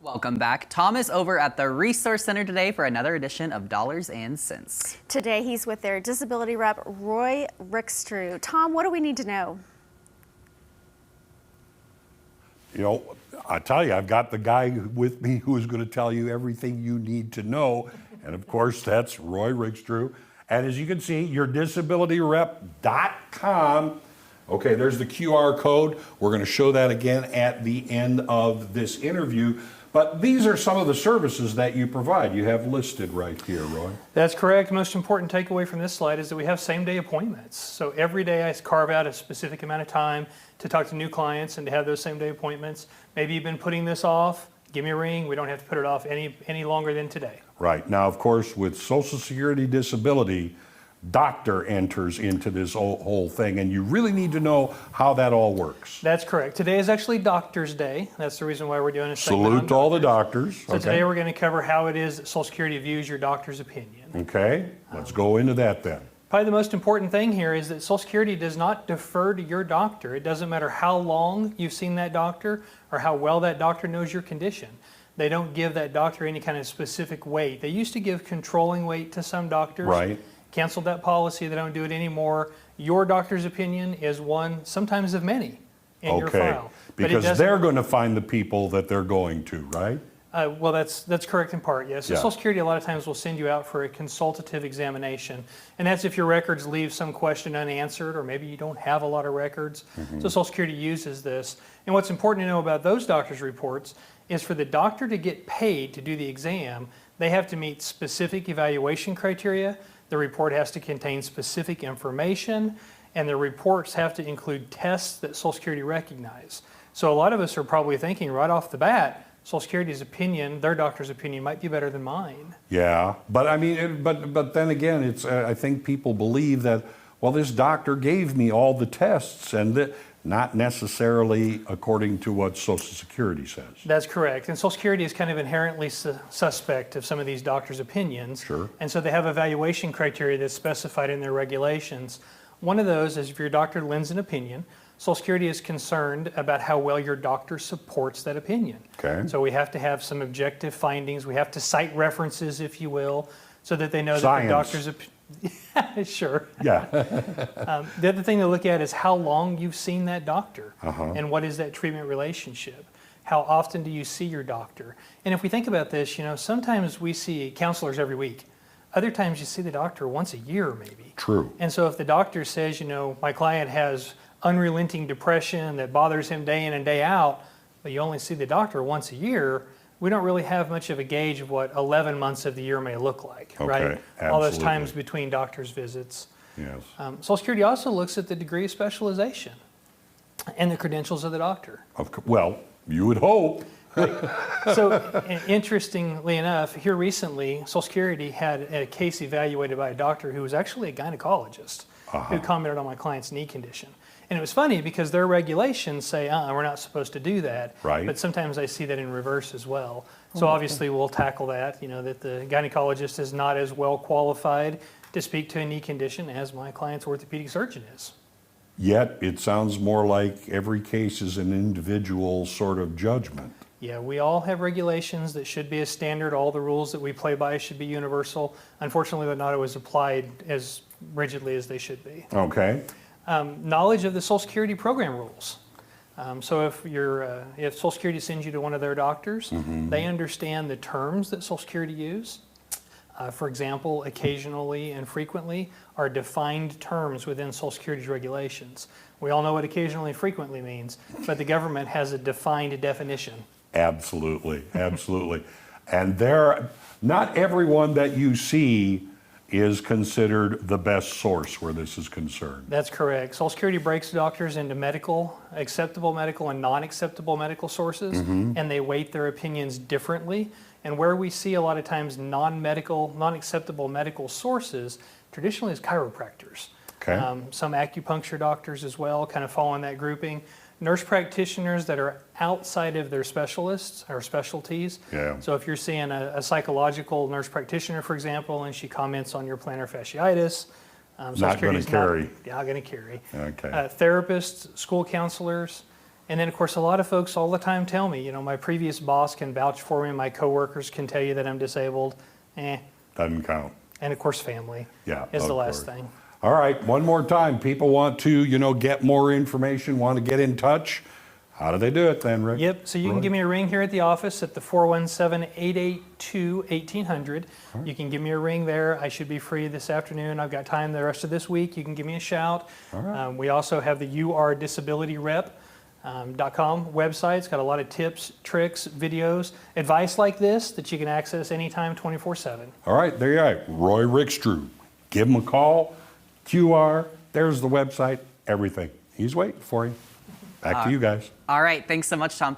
Welcome back. Tom is over at the Resource Center today for another edition of Dollars and Cents. Today he's with their disability rep, Roy Rickstrew. Tom, what do we need to know? You know, I tell you, I've got the guy with me who is going to tell you everything you need to know. And of course, that's Roy Rickstrew. And as you can see, yourdisabilityrep.com. Okay, there's the QR code. We're going to show that again at the end of this interview. But these are some of the services that you provide. You have listed right here, Roy. That's correct. The most important takeaway from this slide is that we have same-day appointments. So every day I carve out a specific amount of time to talk to new clients and to have those same-day appointments. Maybe you've been putting this off. Give me a ring. We don't have to put it off any longer than today. Right. Now, of course, with Social Security disability, doctor enters into this whole thing, and you really need to know how that all works. That's correct. Today is actually Doctor's Day. That's the reason why we're doing a segment Salute to all the doctors. So today we're going to cover how it is that Social Security views your doctor's opinion. Okay, let's go into that then. Probably the most important thing here is that Social Security does not defer to your doctor. It doesn't matter how long you've seen that doctor or how well that doctor knows your condition. They don't give that doctor any kind of specific weight. They used to give controlling weight to some doctors. Right. Canceled that policy. They don't do it anymore. Your doctor's opinion is one, sometimes of many, in your file. Because they're going to find the people that they're going to, right? Well, that's correct in part, yes. So Yeah. Social Security a lot of times will send you out for a consultative examination. And that's if your records leave some question unanswered, or maybe you don't have a lot of records. So Social Security uses this. And what's important to know about those doctor's reports is for the doctor to get paid to do the exam, they have to meet specific evaluation criteria. The report has to contain specific information, and the reports have to include tests that Social Security recognize. So a lot of us are probably thinking right off the bat, Social Security's opinion, their doctor's opinion, might be better than mine. Yeah, but I mean, but then again, it's I think people believe that, well, this doctor gave me all the tests, and that not necessarily according to what Social Security says. That's correct. And Social Security is kind of inherently suspect of some of these doctors' opinions. Sure. And so they have evaluation criteria that's specified in their regulations. One of those is if your doctor lends an opinion, Social Security is concerned about how well your doctor supports that opinion. Okay. So we have to have some objective findings. We have to cite references, if you will, so that they know Science. that the doctor's opinion. Sure. Yeah. The other thing to look at is how long you've seen that doctor and what is that treatment relationship. How often do you see your doctor? And if we think about this, you know, sometimes we see counselors every week. Other times you see the doctor once a year maybe. True. And so if the doctor says, you know, my client has unrelenting depression that bothers him day in and day out, but you only see the doctor once a year, we don't really have much of a gauge of what 11 months of the year may look like, right? All those times between doctor's visits. Yes. Social Security also looks at the degree of specialization and the credentials of the doctor. Well, you would hope. So interestingly enough, here recently, Social Security had a case evaluated by a doctor who was actually a gynecologist who commented on my client's knee condition. And it was funny because their regulations say, we're not supposed to do that. Right. But sometimes I see that in reverse as well. So obviously we'll tackle that, you know, that the gynecologist is not as well qualified to speak to a knee condition as my client's orthopedic surgeon is. Yet it sounds more like every case is an individual sort of judgment. Yeah, we all have regulations that should be a standard. All the rules that we play by should be universal. Unfortunately, they're not always applied as rigidly as they should be. Okay. Knowledge of the Social Security program rules. So if Social Security sends you to one of their doctors, they understand the terms that Social Security use. For example, occasionally and frequently are defined terms within Social Security's regulations. We all know what occasionally and frequently means, but the government has a defined definition. Absolutely, absolutely. And not everyone that you see is considered the best source where this is concerned. That's correct. Social Security breaks doctors into acceptable medical and non-acceptable medical sources, and they weight their opinions differently. And where we see a lot of times non-acceptable medical sources, traditionally is chiropractors. Okay. Some acupuncture doctors as well kind of fall in that grouping. Nurse practitioners that are outside of their specialists or specialties. Yeah. So if you're seeing a psychological nurse practitioner, for example, and she comments on your plantar fasciitis, not going to carry. Not going to carry. Okay. Therapists, school counselors, And then, of course, a lot of folks all the time tell me, my previous boss can vouch for me, my coworkers can tell you that I'm disabled. Doesn't count. And of course, family Yeah, is the of last course. thing. All right, one more time. People want to, get more information, want to get in touch. How do they do it then, Rick? Yep, so you Roy? can give me a ring here at the office at the 417-882-1800. You can give me a ring there. I should be free this afternoon. I've got time the rest of this week. You can give me a shout. We also have the yourdisabilityrep.com website. It's got a lot of tips, tricks, videos, advice like this that you can access anytime 24/7. All right, there you are. Roy Rickstrew. Give him a call. QR. There's the website. Everything. He's waiting for you. Back to you guys. All right, thanks so much, Tom.